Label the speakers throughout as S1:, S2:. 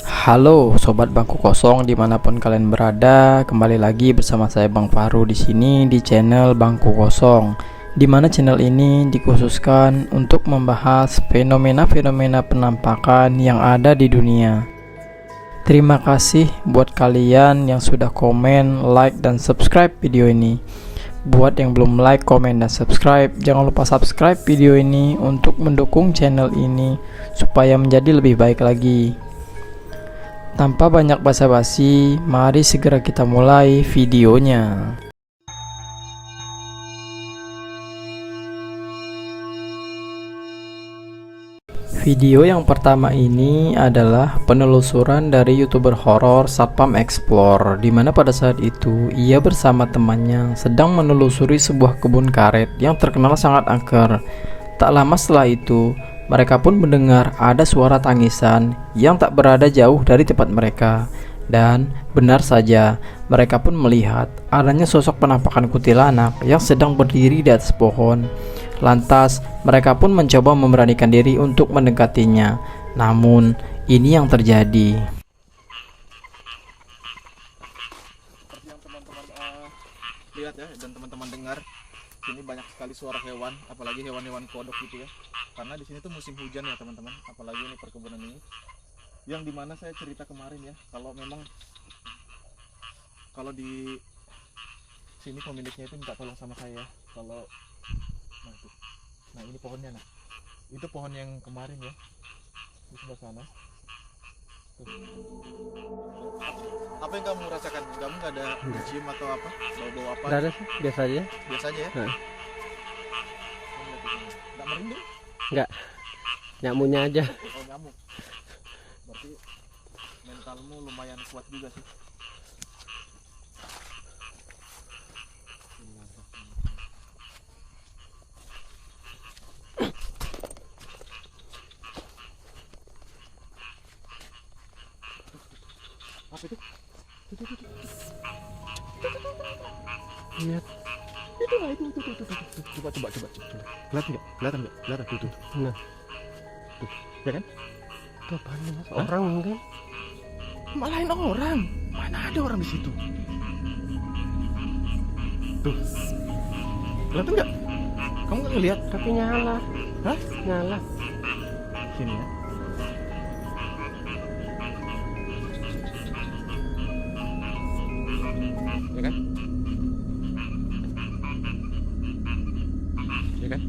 S1: Halo sobat bangku kosong dimanapun kalian berada, kembali lagi bersama saya Bang Faru di sini di channel Bangku Kosong. Di mana channel ini dikhususkan untuk membahas fenomena-fenomena penampakan yang ada di dunia. Terima kasih buat kalian yang sudah komen, like, dan subscribe video ini. Buat yang belum like, komen, dan subscribe, jangan lupa subscribe video ini untuk mendukung channel ini supaya menjadi lebih baik lagi. Tanpa banyak basa-basi, mari segera kita mulai videonya. Video yang pertama ini adalah penelusuran dari YouTuber horor Satpam Explore, di mana pada saat itu ia bersama temannya sedang menelusuri sebuah kebun karet yang terkenal sangat angker. Tak lama setelah itu, mereka pun mendengar ada suara tangisan yang tak berada jauh dari tempat mereka. Dan benar saja, mereka pun melihat adanya sosok penampakan kuntilanak yang sedang berdiri di atas pohon. Lantas, mereka pun mencoba memberanikan diri untuk mendekatinya. Namun, ini yang terjadi.
S2: Seperti yang teman-teman lihat ya, dan teman-teman dengar, sini banyak sekali suara hewan, apalagi hewan-hewan kodok gitu ya. Karena di sini tuh musim hujan ya teman-teman, apalagi ini perkebunan ini. Yang dimana saya cerita kemarin ya, kalau memang kalau di sini pemiliknya itu minta tolong sama saya, kalau nah ini pohonnya, nah itu pohon yang kemarin ya di sebelah sana. Tuh. Apa yang kamu rasakan? Kamu nggak ada cium atau apa? Bau-bau apa?
S3: Nggak ada sih, biasa aja.
S2: Biasa aja ya? Nggak merinding?
S3: Nggak, nyamuknya aja.
S2: Oh, nyamuk. Berarti mentalmu lumayan kuat juga sih. Apa itu?
S3: Lihat,
S2: Itu lah, itu. Coba. Kelihatan nggak? Kelihatan tuh.
S3: nah,
S2: Tuh, ya kan?
S3: itu apaan nih, Mas? Orang mungkin.
S2: Malahin orang. Mana ada orang di situ? Tuh. Kelihatan nggak? Kamu nggak ngelihat?
S3: Tapi nyala.
S2: Hah?
S3: Nyala.
S2: Sini ya. Ya kan? Ya kan?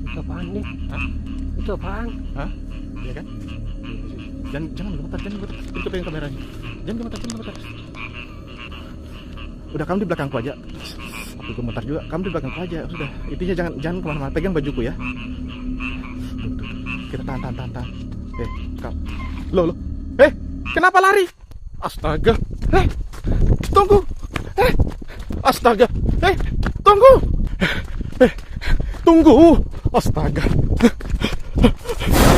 S3: Itu apaan nih?
S2: Hah?
S3: Itu apaan?
S2: Hah? Ya kan? Jangan gemetar. Itu pegang kameranya. Jangan gemetar. Udah, kamu di belakangku aja. Aku gemetar juga. Kamu di belakangku aja. Sudah. Intinya jangan kemana-mana. Pegang bajuku ya. Tuh. Kita tahan. Kamu. Loh. Kenapa lari? Astaga. Tunggu. Astaga. Tunggu. Tunggu. Astaga.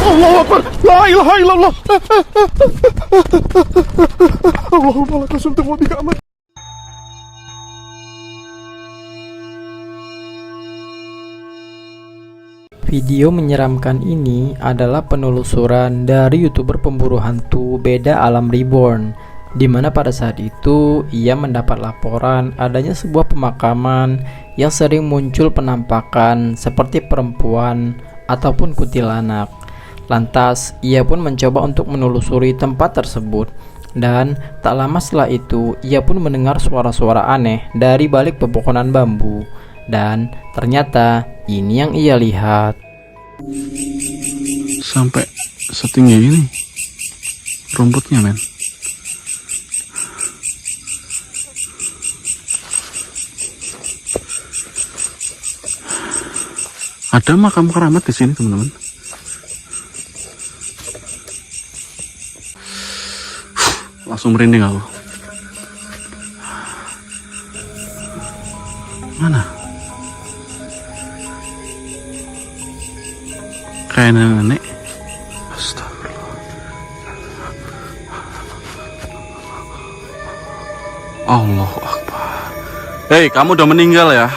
S2: Allahu Akbar. La ilaha illallah. Allahumma laka sumtu wa bika aman.
S1: Video menyeramkan ini adalah penelusuran dari YouTuber pemburu hantu Beda Alam Reborn, di mana pada saat itu ia mendapat laporan adanya sebuah pemakaman yang sering muncul penampakan seperti perempuan ataupun kuntilanak. Lantas ia pun mencoba untuk menelusuri tempat tersebut, dan tak lama setelah itu ia pun mendengar suara-suara aneh dari balik pepohonan bambu. Dan ternyata ini yang ia lihat.
S4: Sampai setinggi ini rumputnya, men. Ada makam keramat di sini, teman-teman. Langsung merinding aku. Mana? Kayak nenek. Astagfirullah. Allahu Akbar. Hei, kamu udah meninggal ya?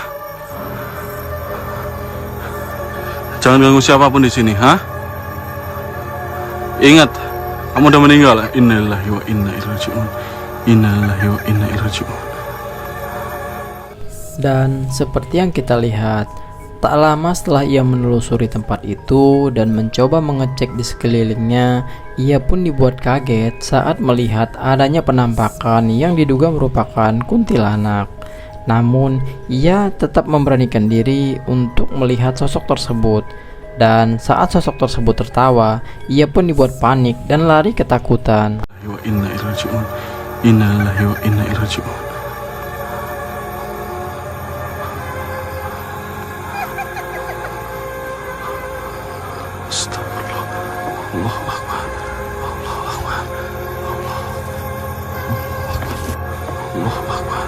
S4: Jangan ganggu siapapun di sini, ha? Ingat, Kamu udah meninggal. Innalillahi wa inna ilaihi raji'un. Innalillahi wa inna ilaihi raji'un.
S1: Dan seperti yang kita lihat, tak lama setelah ia menelusuri tempat itu dan mencoba mengecek di sekelilingnya, ia pun dibuat kaget saat melihat adanya penampakan yang diduga merupakan kuntilanak. Namun, ia tetap memberanikan diri untuk melihat sosok tersebut. Dan saat sosok tersebut tertawa, ia pun dibuat panik dan lari ketakutan.
S4: Wa inna ilaihi raji'un. Innalillahi wa inna ilaihi raji'un. Astagfirullah. Allahu Akbar. Allahu Akbar. Allahu Akbar. Allahu Akbar.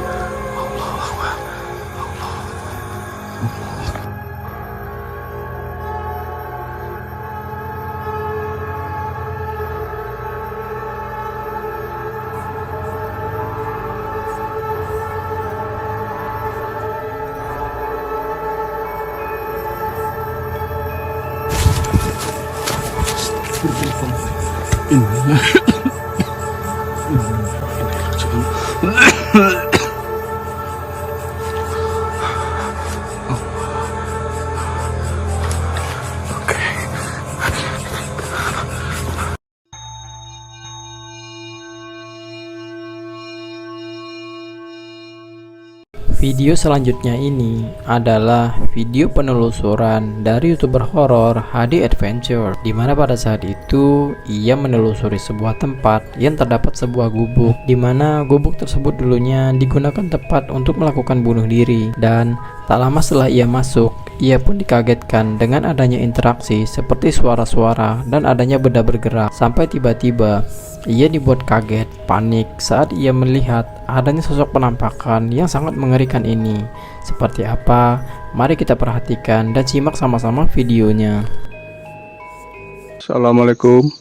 S1: Video selanjutnya ini adalah video penelusuran dari YouTuber horor HD Adventure, di mana pada saat itu ia menelusuri sebuah tempat yang terdapat sebuah gubuk, di mana gubuk tersebut dulunya digunakan tempat untuk melakukan bunuh diri. Dan tak lama setelah ia masuk, ia pun dikagetkan dengan adanya interaksi seperti suara-suara dan adanya benda bergerak, sampai tiba-tiba ia dibuat kaget, panik saat ia melihat adanya sosok penampakan yang sangat mengerikan ini. Seperti apa? Mari kita perhatikan dan simak sama-sama videonya.
S4: Assalamualaikum.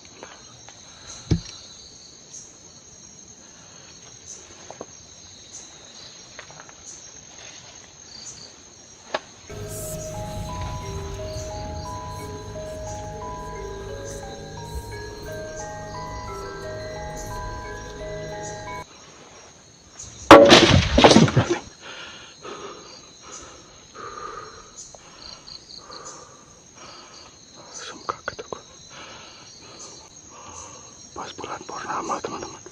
S4: Pas bulan purnama, teman-teman.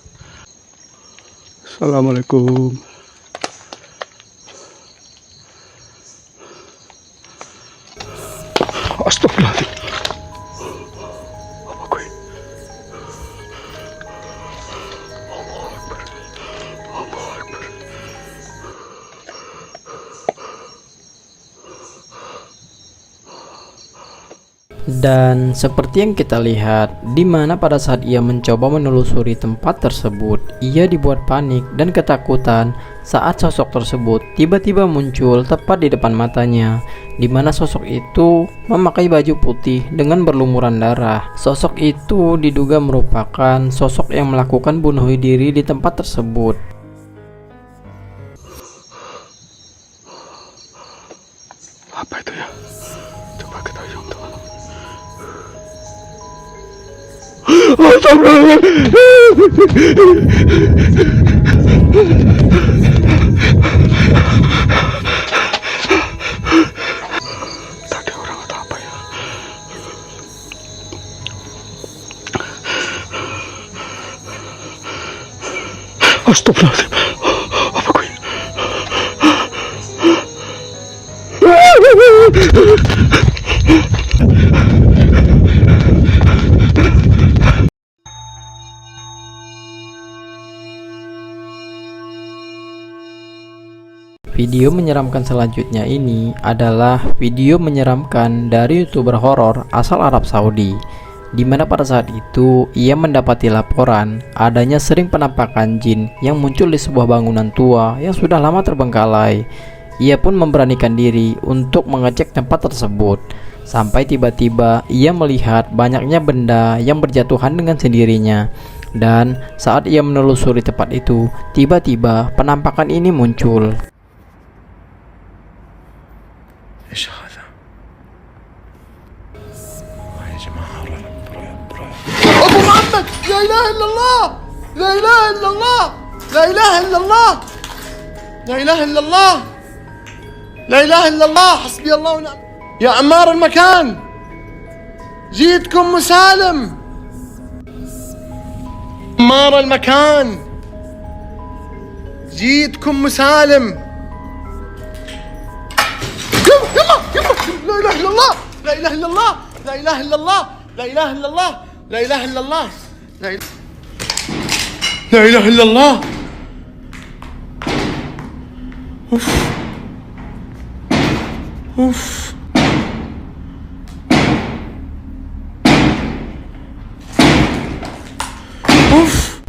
S4: Assalamualaikum. Astagfirullahaladzim. Apa gue? Allahu Akbar. Allahu Akbar.
S1: Dan seperti yang kita lihat, di mana pada saat ia mencoba menelusuri tempat tersebut, ia dibuat panik dan ketakutan saat sosok tersebut tiba-tiba muncul tepat di depan matanya, di mana sosok itu memakai baju putih dengan berlumuran darah. Sosok itu diduga merupakan sosok yang melakukan bunuh diri di tempat tersebut.
S4: Apa itu ya? Coba kita zoom, teman-teman. Tadi orang atau apa ya? Astagfirullahaladzim. Apa gue?
S1: Video menyeramkan selanjutnya ini adalah video menyeramkan dari YouTuber horor asal Arab Saudi, di mana pada saat itu ia mendapati laporan adanya sering penampakan jin yang muncul di sebuah bangunan tua yang sudah lama terbengkalai. Ia pun memberanikan diri untuk mengecek tempat tersebut, sampai tiba-tiba ia melihat banyaknya benda yang berjatuhan dengan sendirinya. Dan saat ia menelusuri tempat itu, tiba-tiba penampakan ini muncul.
S4: ايش هذا؟
S2: يا جماعة. أبو محمد، لا إله إلا الله، لا إله إلا الله، لا إله إلا الله، لا إله إلا الله، لا إله إلا الله، حسبي الله ونعم. يا عمار المكان، جيتكم مسالم. عمار المكان، جيتكم مسالم. يلا يلا، لا إله إلا الله، لا إله إلا الله، لا إله إلا الله، لا إله إلا الله، لا إله إلا الله، لا إله إلا الله. أوف أوف.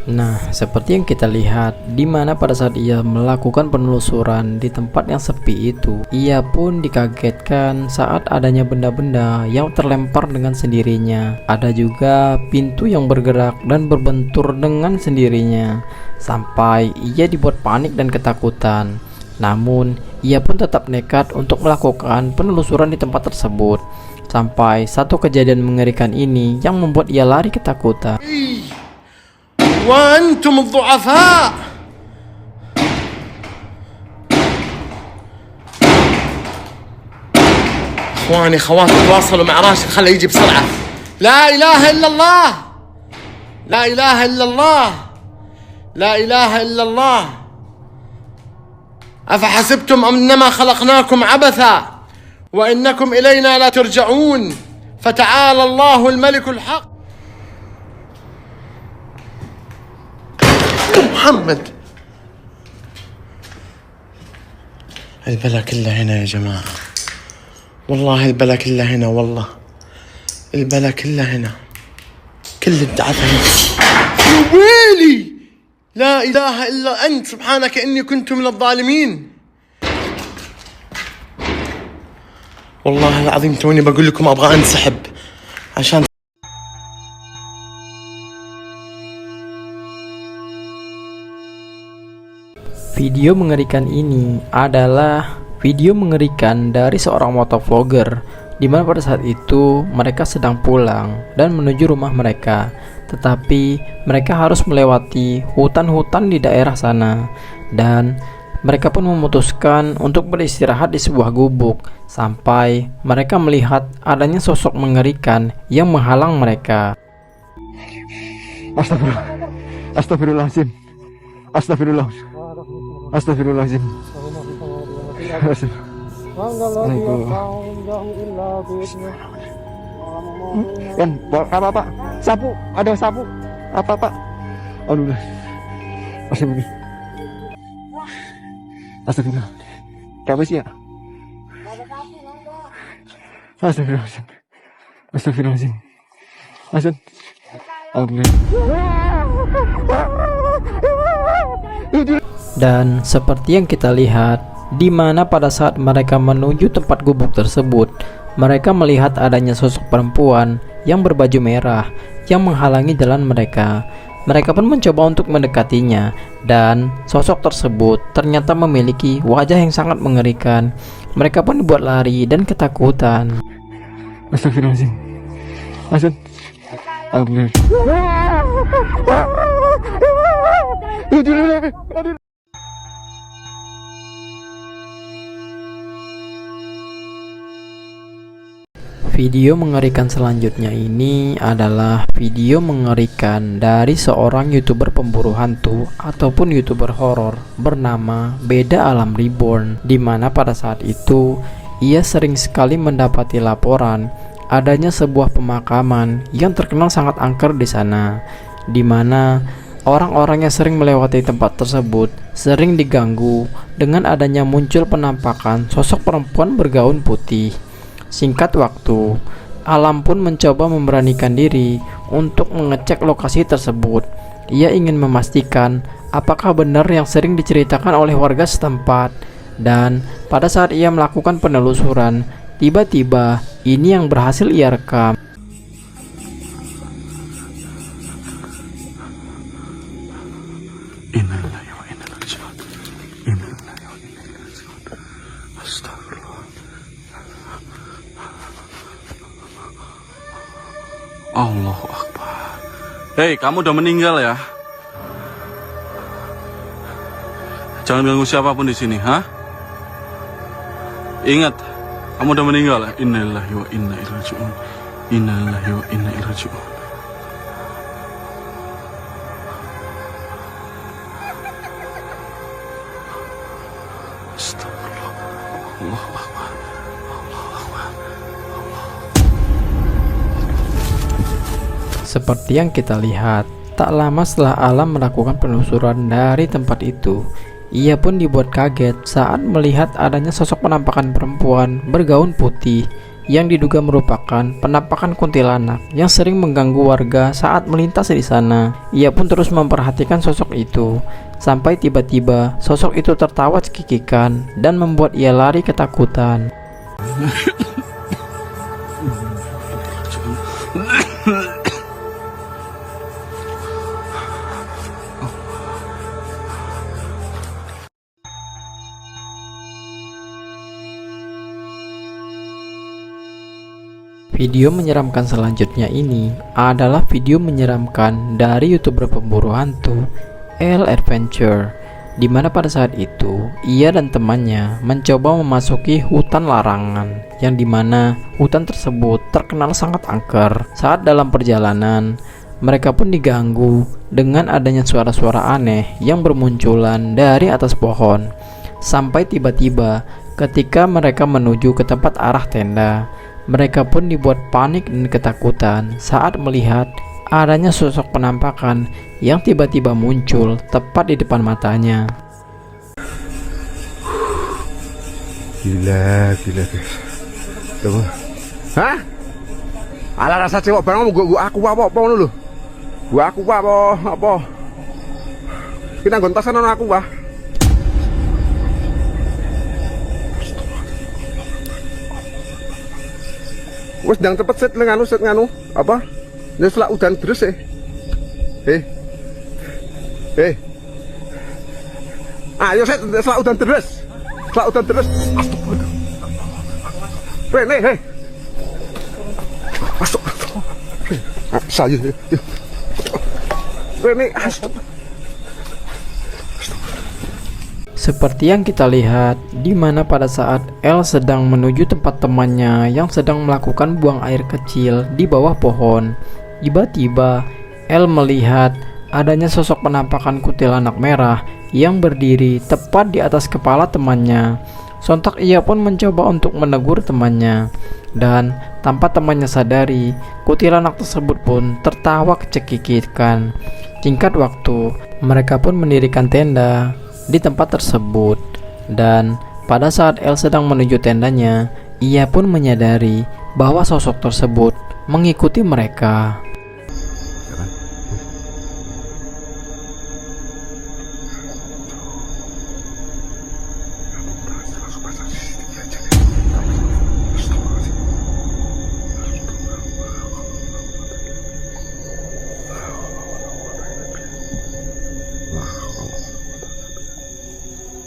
S1: Nah, seperti yang kita lihat, di mana pada saat ia melakukan penelusuran di tempat yang sepi itu, ia pun dikagetkan saat adanya benda-benda yang terlempar dengan sendirinya. Ada juga pintu yang bergerak dan berbentur dengan sendirinya, sampai ia dibuat panik dan ketakutan. Namun, ia pun tetap nekat untuk melakukan penelusuran di tempat tersebut, sampai satu kejadian mengerikan ini yang membuat ia lari ketakutan.
S2: وأنتم الضعفاء. إخواني خواتي تواصلوا مع راشد، خليه يجي بسرعة. لا إله إلا الله، لا إله إلا الله، لا إله إلا الله. أفحسبتم أنما خلقناكم عبثا وإنكم إلينا لا ترجعون فتعالى الله الملك الحق. محمد، البلا كله هنا يا جماعة، والله البلا كله هنا، والله البلا كله هنا، كل الدعاء هنا. يا ويلي، لا إله إلا أنت، سبحانك إني كنت من الظالمين. والله العظيم توني بقول لكم أبغى أنسحب عشان
S1: Video mengerikan ini adalah video mengerikan dari seorang motovlogger, di mana pada saat itu mereka sedang pulang dan menuju rumah mereka, tetapi mereka harus melewati hutan-hutan di daerah sana, dan mereka pun memutuskan untuk beristirahat di sebuah gubuk sampai mereka melihat adanya sosok mengerikan yang menghalang mereka.
S5: Astagfirullah, astagfirullahaladzim, astagfirullah, astagfirullahaladzim. Yan, apa pak? Sapu, ada sapu. Apa pak? Aduh, astagfirullah, astagfirullah. Kenapa sih ya? Astagfirullahaladzim, astagfirullahaladzim. Asal,
S1: dan seperti yang kita lihat, di mana pada saat mereka menuju tempat gubuk tersebut, mereka melihat adanya sosok perempuan yang berbaju merah yang menghalangi jalan mereka. Mereka pun mencoba untuk mendekatinya, dan sosok tersebut ternyata memiliki wajah yang sangat mengerikan. Mereka pun dibuat lari dan ketakutan.
S5: astagfirullahaladzim. Asal,
S1: Video mengerikan selanjutnya ini adalah video mengerikan dari seorang YouTuber pemburu hantu ataupun YouTuber horor bernama Beda Alam Reborn, di mana pada saat itu ia sering sekali mendapati laporan adanya sebuah pemakaman yang terkenal sangat angker di sana, di mana orang-orang yang sering melewati tempat tersebut sering diganggu dengan adanya muncul penampakan sosok perempuan bergaun putih. Singkat waktu, Alam pun mencoba memberanikan diri untuk mengecek lokasi tersebut. Ia ingin memastikan apakah benar yang sering diceritakan oleh warga setempat. Dan pada saat ia melakukan penelusuran, tiba-tiba ini yang berhasil ia rekam.
S4: Innalillahi wa inna ilaihi raji'un. Innalillahi wa inna ilaihi raji'un. Astagfirullah. Allahu Akbar. Hei, kamu udah meninggal ya? Jangan ganggu siapapun di sini, ha? Ingat, kamu udah meninggal. Innalillahi wa inna ilaihi raji'un. Innalillahi wa inna ilaihi raji'un. Astagfirullah. Allahu Akbar. Allahu Akbar.
S1: Seperti yang kita lihat, tak lama setelah Alam melakukan penelusuran dari tempat itu, ia pun dibuat kaget saat melihat adanya sosok penampakan perempuan bergaun putih yang diduga merupakan penampakan kuntilanak yang sering mengganggu warga saat melintas di sana. Ia pun terus memperhatikan sosok itu, sampai tiba-tiba sosok itu tertawa cekikikan dan membuat ia lari ketakutan. Video menyeramkan selanjutnya ini adalah video menyeramkan dari YouTuber pemburu hantu L Adventure, di mana pada saat itu ia dan temannya mencoba memasuki hutan larangan, yang dimana hutan tersebut terkenal sangat angker. Saat dalam perjalanan, mereka pun diganggu dengan adanya suara-suara aneh yang bermunculan dari atas pohon. Sampai tiba-tiba ketika mereka menuju ke tempat arah tenda, mereka pun dibuat panik dan ketakutan saat melihat adanya sosok penampakan yang tiba-tiba muncul tepat di depan matanya.
S2: Gila guys. Coba. Hah? Ala rasa cewek barang gua aku apa ngono lho. Gua aku apa? Kita gontasan ana aku wah. Wes ndang cepet set nganu apa? Nek selak udan terus ayo set selak udan terus. Astagfirullah. Rene, masuk. Saya. Rene, astagfirullah.
S1: Seperti yang kita lihat, di mana pada saat L sedang menuju tempat temannya yang sedang melakukan buang air kecil di bawah pohon, tiba-tiba L melihat adanya sosok penampakan kuntilanak merah yang berdiri tepat di atas kepala temannya. Sontak ia pun mencoba untuk menegur temannya, dan tanpa temannya sadari, kuntilanak tersebut pun tertawa kecekikikan. Singkat waktu, mereka pun mendirikan tenda di tempat tersebut, dan pada saat L sedang menuju tendanya, ia pun menyadari bahwa sosok tersebut mengikuti mereka.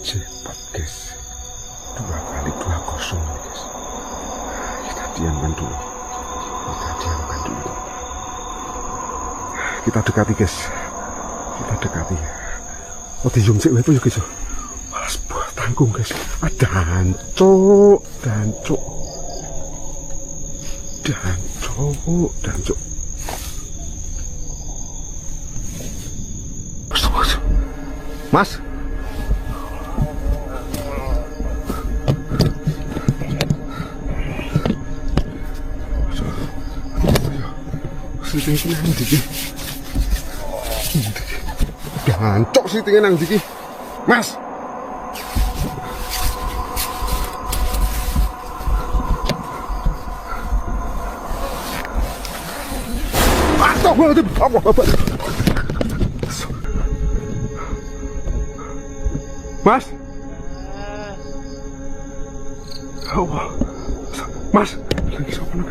S2: Cepat guys, 2 kali 2-0 guys. Kita diamkan dulu. Kita dekati guys. Oh dium sik wae ya guys. Malas buat tanggung guys. Dancuk. Mas. Siting nang ndi iki? Gancok siting nang ndi iki? Mas. Astagfirullahaladzim. Mas. Allah. Mas, lagi sapa nang?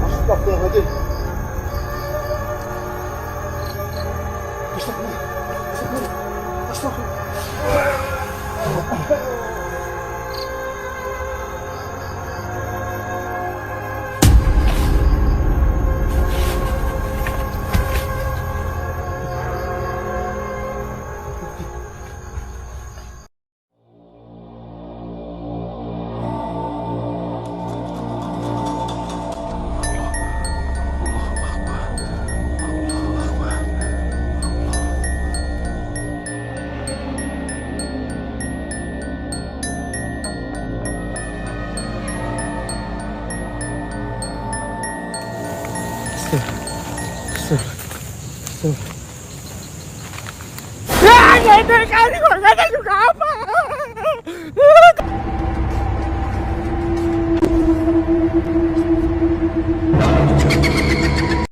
S2: Astagfirullahaladzim.